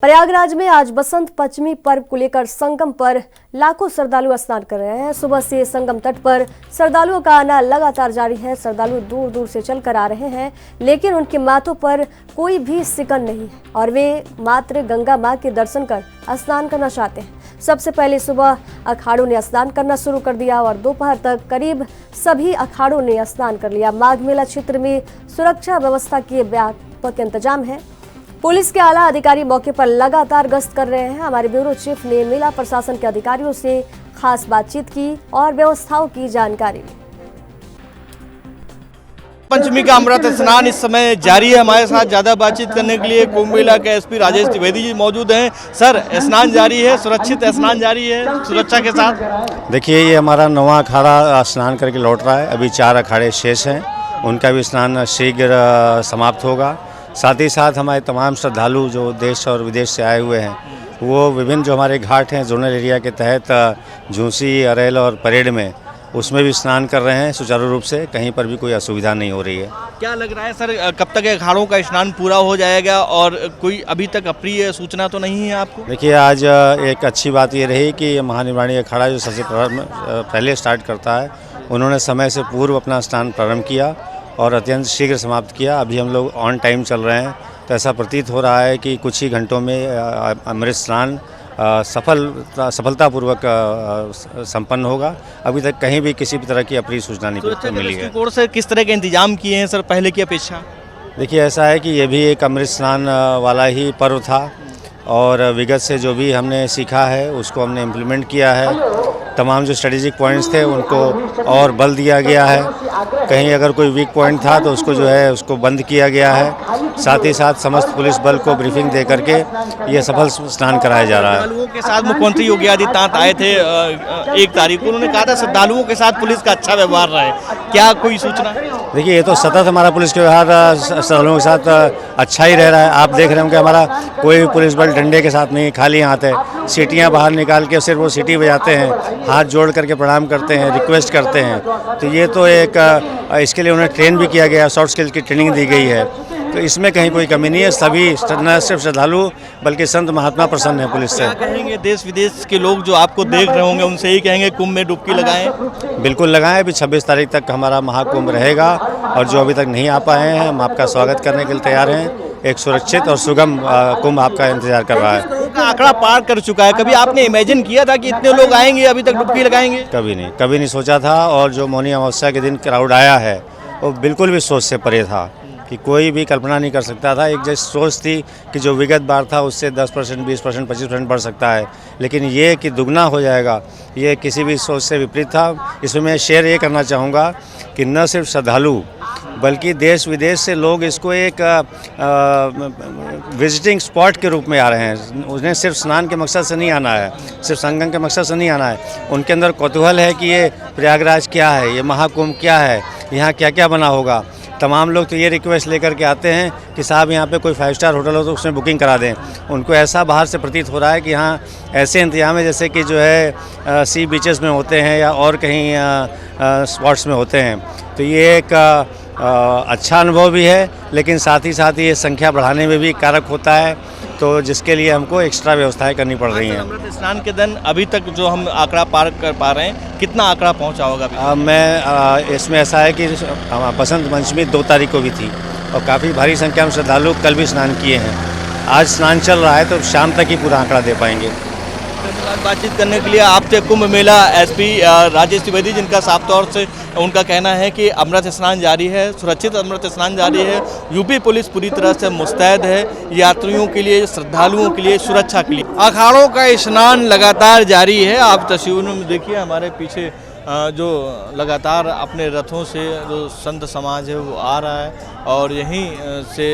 प्रयागराज में आज बसंत पंचमी पर्व को लेकर संगम पर लाखों श्रद्धालु स्नान कर रहे हैं। सुबह से संगम तट पर श्रद्धालुओं का आना लगातार जारी है। श्रद्धालु दूर दूर से चलकर आ रहे हैं, लेकिन उनके माथों पर कोई भी सिकन नहीं है और वे मात्र गंगा मां के दर्शन कर स्नान करना चाहते हैं। सबसे पहले सुबह अखाड़ों ने स्नान करना शुरू कर दिया और दोपहर तक करीब सभी अखाड़ों ने स्नान कर लिया। माघ मेला क्षेत्र में सुरक्षा व्यवस्था के व्यापक इंतजाम है। पुलिस के आला अधिकारी मौके पर लगातार गश्त कर रहे हैं। हमारे ब्यूरो चीफ ने मेला प्रशासन के अधिकारियों से खास बातचीत की और व्यवस्थाओं की जानकारी ली। पंचमी का अमृत स्नान इस समय जारी है। हमारे साथ ज्यादा बातचीत करने के लिए कुंभ मेला के एसपी राजेश त्रिवेदी जी मौजूद हैं। सर, स्नान जारी है, सुरक्षित स्नान जारी है सुरक्षा के साथ? देखिए, ये हमारा 9वां अखाड़ा स्नान करके लौट रहा है। अभी 4 अखाड़े शेष हैं, उनका भी स्नान शीघ्र समाप्त होगा। साथ ही साथ हमारे तमाम श्रद्धालु जो देश और विदेश से आए हुए हैं, वो विभिन्न जो हमारे घाट हैं जोनल एरिया के तहत झूसी, अरेल और परेड में, उसमें भी स्नान कर रहे हैं सुचारू रूप से। कहीं पर भी कोई असुविधा नहीं हो रही है। क्या लग रहा है सर, कब तक अखाड़ों का स्नान पूरा हो जाएगा और कोई अभी तक अप्रिय सूचना तो नहीं है आपको? देखिए, आज एक अच्छी बात ये रही कि महानिर्वाणी अखाड़ा जो सबसे पहले स्टार्ट करता है, उन्होंने समय से पूर्व अपना स्नान प्रारंभ किया और अत्यंत शीघ्र समाप्त किया। अभी हम लोग ऑन टाइम चल रहे हैं, तो ऐसा प्रतीत हो रहा है कि कुछ ही घंटों में अमृत स्नान सफलतापूर्वक संपन्न होगा। अभी तक कहीं भी किसी भी तरह की अप्रिय सूचना नहीं मिली है। कोर्ट से किस तरह के इंतजाम किए हैं सर पहले की अपेक्षा? देखिए, ऐसा है कि ये भी एक अमृत स्नान वाला ही पर्व था और विगत से जो भी हमने सीखा है उसको हमने इम्प्लीमेंट किया है। तमाम जो स्ट्रेटेजिक पॉइंट्स थे उनको और बल दिया गया है। कहीं अगर कोई वीक पॉइंट था तो उसको जो है उसको बंद किया गया है। साथ ही साथ समस्त पुलिस बल को ब्रीफिंग दे करके ये सफल स्नान कराया जा रहा है। श्रद्धालुओं के साथ मुख्यमंत्री योगी आदित्यनाथ आए थे 1 तारीख को। उन्होंने कहा था श्रद्धालुओं के साथ पुलिस का अच्छा व्यवहार रहे। क्या कोई सूचना? देखिए, ये तो सतत हमारा पुलिस के व्यवहार श्रद्धालुओं के साथ अच्छा ही रह रहा है। आप देख रहे होंगे हमारा कोई पुलिस बल डंडे के साथ नहीं, खाली हाथ है। सीटियाँ बाहर निकाल के सिर्फ वो सीटी बजाते हैं, हाथ जोड़ करके प्रणाम करते हैं, रिक्वेस्ट करते हैं। तो ये तो एक इसके लिए उन्हें ट्रेन भी किया गया, सॉफ्ट स्किल की ट्रेनिंग दी गई है। तो इसमें कहीं कोई कमी नहीं है। सभी न सिर्फ श्रद्धालु बल्कि संत महात्मा प्रसन्न है पुलिस से। क्या कहेंगे देश विदेश के लोग जो आपको देख रहे होंगे, उनसे ही कहेंगे कुंभ में डुबकी लगाएं? बिल्कुल लगाएं। अभी 26 तारीख तक हमारा महाकुंभ रहेगा और जो अभी तक नहीं आ पाए हैं, हम आपका स्वागत करने के लिए तैयार हैं। एक सुरक्षित और सुगम कुंभ आपका इंतजार कर रहा है। आंकड़ा पार कर चुका है। कभी आपने इमेजिन किया था कि इतने लोग आएंगे, अभी तक डुबकी लगाएंगे? कभी नहीं सोचा था। और जो मौनी अमावस्या के दिन क्राउड आया है वो बिल्कुल भी सोच से परे था कि कोई भी कल्पना नहीं कर सकता था। एक जैसी सोच थी कि जो विगत बार था उससे 10%, 20%, 25% बढ़ सकता है, लेकिन ये कि दुगना हो जाएगा, ये किसी भी सोच से विपरीत था। इसमें मैं शेयर ये करना चाहूँगा कि न सिर्फ श्रद्धालु बल्कि देश विदेश से लोग इसको एक विजिटिंग स्पॉट के रूप में आ रहे हैं। उन्हें सिर्फ स्नान के मकसद से नहीं आना है, सिर्फ संगम के मकसद से नहीं आना है। उनके अंदर कौतूहल है कि ये प्रयागराज क्या है, ये महाकुंभ क्या है, यहाँ क्या क्या बना होगा। तमाम लोग तो ये रिक्वेस्ट लेकर के आते हैं कि साहब यहाँ पे कोई 5 स्टार होटल हो तो उसमें बुकिंग करा दें। उनको ऐसा बाहर से प्रतीत हो रहा है कि यहाँ ऐसे इंतजाम है जैसे कि जो है सी बीचेस में होते हैं या और कहीं स्पॉट्स में होते हैं। तो ये एक अच्छा अनुभव भी है, लेकिन साथ ही साथ ये संख्या बढ़ाने में भी कारक होता है, तो जिसके लिए हमको एक्स्ट्रा व्यवस्थाएं करनी पड़ रही हैं। अमृत स्नान के दिन अभी तक जो हम आंकड़ा पार कर पा रहे हैं, कितना आंकड़ा पहुंचा होगा? मैं इसमें ऐसा है कि बसंत पंचमी 2 तारीख को भी थी और काफ़ी भारी संख्या में श्रद्धालु कल भी स्नान किए हैं। आज स्नान चल रहा है तो शाम तक ही पूरा आंकड़ा दे पाएंगे। बातचीत करने के लिए आपसे कुंभ मेला एसपी राजेश त्रिवेदी, जिनका साफ तौर से उनका कहना है कि अमृत स्नान जारी है, सुरक्षित अमृत स्नान जारी है। यूपी पुलिस पूरी तरह से मुस्तैद है यात्रियों के लिए, श्रद्धालुओं के लिए, सुरक्षा के लिए। अखाड़ों का स्नान लगातार जारी है। आप तस्वीरों में देखिए, हमारे पीछे जो लगातार अपने रथों से जो संत समाज है वो आ रहा है और यहीं से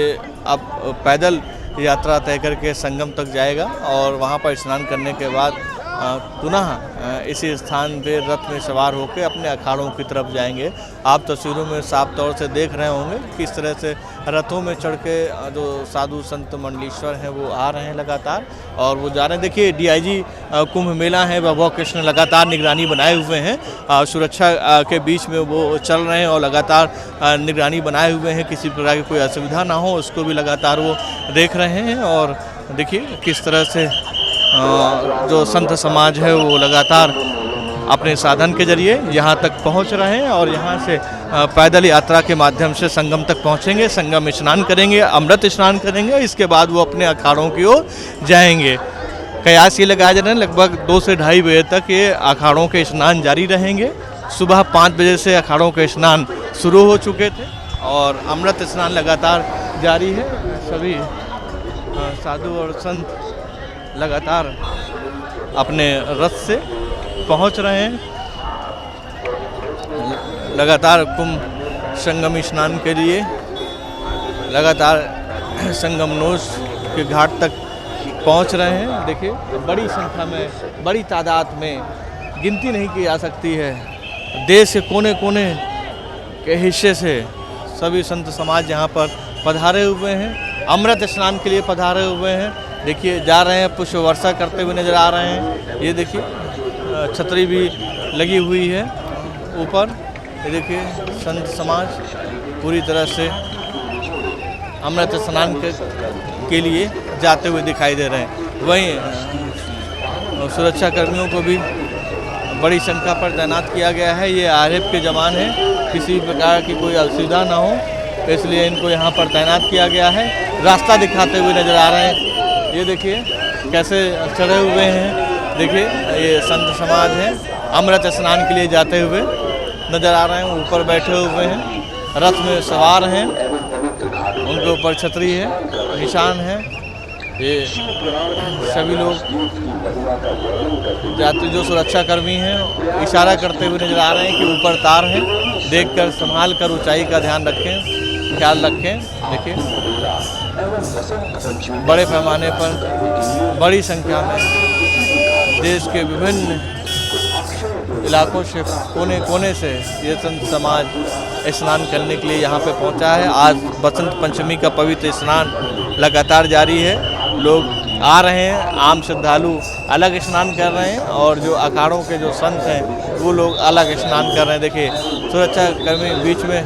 अब पैदल यात्रा तय करके संगम तक जाएगा और वहाँ पर स्नान करने के बाद पुनः इसी स्थान पे रथ में सवार होकर अपने अखाड़ों की तरफ जाएंगे। आप तस्वीरों में साफ तौर से देख रहे होंगे किस तरह से रथों में चढ़ के जो साधु संत मंडलीश्वर हैं वो आ रहे हैं लगातार और वो जा रहे हैं। देखिए, डीआईजी कुंभ मेला है वैभव कृष्ण लगातार निगरानी बनाए हुए हैं। सुरक्षा के बीच में वो चल रहे हैं और लगातार निगरानी बनाए हुए हैं, किसी प्रकार की कोई असुविधा ना हो उसको भी लगातार वो देख रहे हैं। और देखिए किस तरह से जो संत समाज है वो लगातार अपने साधन के जरिए यहाँ तक पहुँच रहे हैं और यहाँ से पैदल यात्रा के माध्यम से संगम तक पहुँचेंगे, संगम स्नान करेंगे, अमृत स्नान करेंगे, इसके बाद वो अपने अखाड़ों की ओर जाएंगे। कयास ये लगाया जा रहा है लगभग 2 से ढाई बजे तक ये अखाड़ों के स्नान जारी रहेंगे। सुबह 5 बजे से अखाड़ों के स्नान शुरू हो चुके थे और अमृत स्नान लगातार जारी है। सभी साधु और संत लगातार अपने रथ से पहुंच रहे हैं। लगातार कुंभ संगम स्नान के लिए लगातार संगमनोश के घाट तक पहुंच रहे हैं। देखिए बड़ी संख्या में, बड़ी तादाद में, गिनती नहीं की जा सकती है, देश के कोने कोने के हिस्से से सभी संत समाज यहाँ पर पधारे हुए हैं, अमृत स्नान के लिए पधारे हुए हैं। देखिए जा रहे हैं, पुष्प वर्षा करते हुए नजर आ रहे हैं। ये देखिए छतरी भी लगी हुई है ऊपर। ये देखिए संत समाज पूरी तरह से अमृत स्नान के लिए जाते हुए दिखाई दे रहे हैं। वहीं सुरक्षा कर्मियों को भी बड़ी संख्या पर तैनात किया गया है। ये आरएफ के जवान हैं, किसी प्रकार की कोई असुविधा ना हो इसलिए इनको यहाँ पर तैनात किया गया है। रास्ता दिखाते हुए नज़र आ रहे हैं। ये देखिए कैसे चढ़े हुए हैं। देखिए ये संत समाज है, अमृत स्नान के लिए जाते हुए नज़र आ रहे हैं। ऊपर बैठे हुए हैं, रथ में सवार हैं, उनके ऊपर छतरी है, निशान है। ये सभी लोग जाते जो सुरक्षा कर्मी हैं इशारा करते हुए नजर आ रहे हैं कि ऊपर तार है, देखकर संभाल कर ऊंचाई का ध्यान रखें, ख्याल रखें। देखिए बड़े पैमाने पर बड़ी संख्या में देश के विभिन्न इलाकों से, कोने कोने से ये संत समाज स्नान करने के लिए यहाँ पे पहुँचा है। आज बसंत पंचमी का पवित्र स्नान लगातार जारी है। लोग आ रहे हैं, आम श्रद्धालु अलग स्नान कर रहे हैं और जो अखाड़ों के जो संत हैं वो लोग अलग स्नान कर रहे हैं। देखिए सुरक्षा कर्मी बीच में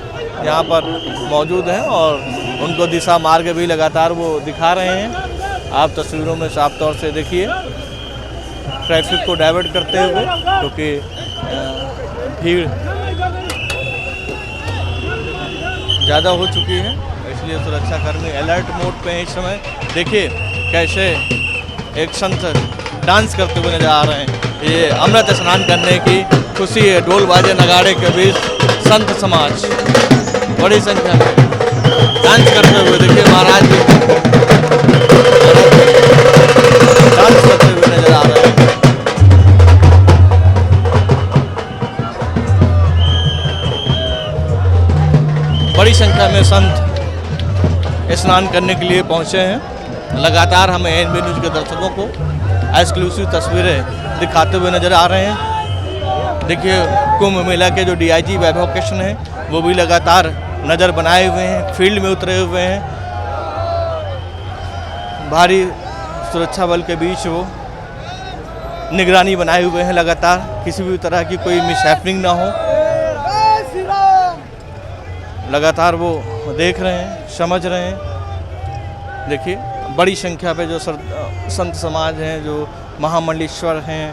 यहाँ पर मौजूद हैं और उनको दिशा मार्ग भी लगातार वो दिखा रहे हैं। आप तस्वीरों में साफ तौर से देखिए ट्रैफिक को डाइवर्ट करते हुए, क्योंकि भीड़ ज़्यादा हो चुकी है, इसलिए सुरक्षा कर्मी अलर्ट मोड पे हैं इस समय। देखिए कैसे एक संत डांस करते हुए नजर आ रहे हैं। ये अमृत स्नान करने की खुशी है। ढोल बाजे नगाड़े के बीच संत समाज बड़ी संख्या में डांस करते हुए, देखिए महाराज जी डांस करते हुए नजर आ रहे हैं। बड़ी संख्या में संत स्नान करने के लिए पहुंचे हैं। लगातार हमें एनबी न्यूज़ के दर्शकों को एक्सक्लूसिव तस्वीरें दिखाते हुए नजर आ रहे हैं। देखिए कुंभ मेला के जो डीआईजी वैभव कृष्ण हैं वो भी लगातार नज़र बनाए हुए हैं, फील्ड में उतरे हुए हैं। भारी सुरक्षा बल के बीच वो निगरानी बनाए हुए हैं लगातार, किसी भी तरह की कोई मिसहैपनिंग ना हो। लगातार वो देख रहे हैं, समझ रहे हैं। देखिए बड़ी संख्या पे जो संत समाज हैं, जो महामंडलेश्वर हैं,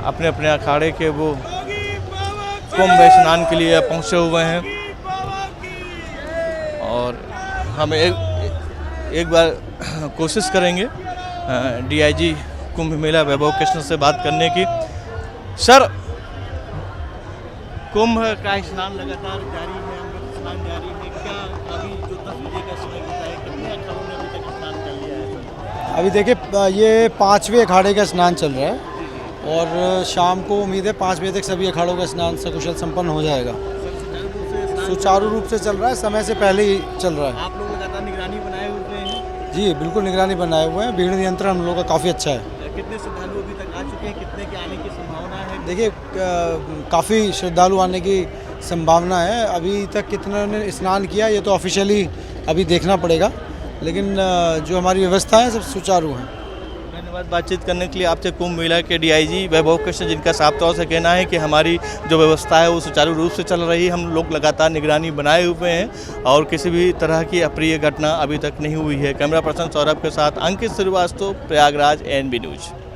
अपने अपने अखाड़े के वो कुंभ स्नान के लिए पहुंचे हुए हैं। और हम एक बार कोशिश करेंगे डीआईजी कुंभ मेला वैभव कृष्ण से बात करने की। सर, कुंभ का स्नान लगातार जारी है, अमृत स्नान जारी है, क्या अभी जो तस्वीरें का समय होता है, कितने अखाड़ों ने अभी तक स्नान कर लिया है? अभी देखिए ये 5वें अखाड़े का स्नान चल रहा है और शाम को उम्मीद है 5 बजे तक सभी अखाड़ों का स्नान सकुशल संपन्न हो जाएगा। सुचारू रूप से चल रहा है, समय से पहले ही चल रहा है। आप लोग लगातार निगरानी बनाए हुए हैं? जी बिल्कुल निगरानी बनाए हुए हैं। भीड़ नियंत्रण हम लोग का काफ़ी अच्छा है। कितने श्रद्धालु अभी तक आ चुके हैं, कितने के आने की संभावना है? देखिए काफ़ी श्रद्धालु आने की संभावना है। अभी तक कितने ने स्नान किया ये तो ऑफिशियली अभी देखना पड़ेगा, लेकिन जो हमारी व्यवस्था है सब सुचारू है। धन्यवाद बातचीत करने के लिए आपसे। कुंभ मेला के डीआईजी वैभव कृष्ण, जिनका साफ तौर से कहना है कि हमारी जो व्यवस्था है वो सुचारू रूप से चल रही है, हम लोग लगातार निगरानी बनाए हुए हैं और किसी भी तरह की अप्रिय घटना अभी तक नहीं हुई है। कैमरा पर्सन सौरभ के साथ अंकित श्रीवास्तव, प्रयागराज, एएनबी न्यूज।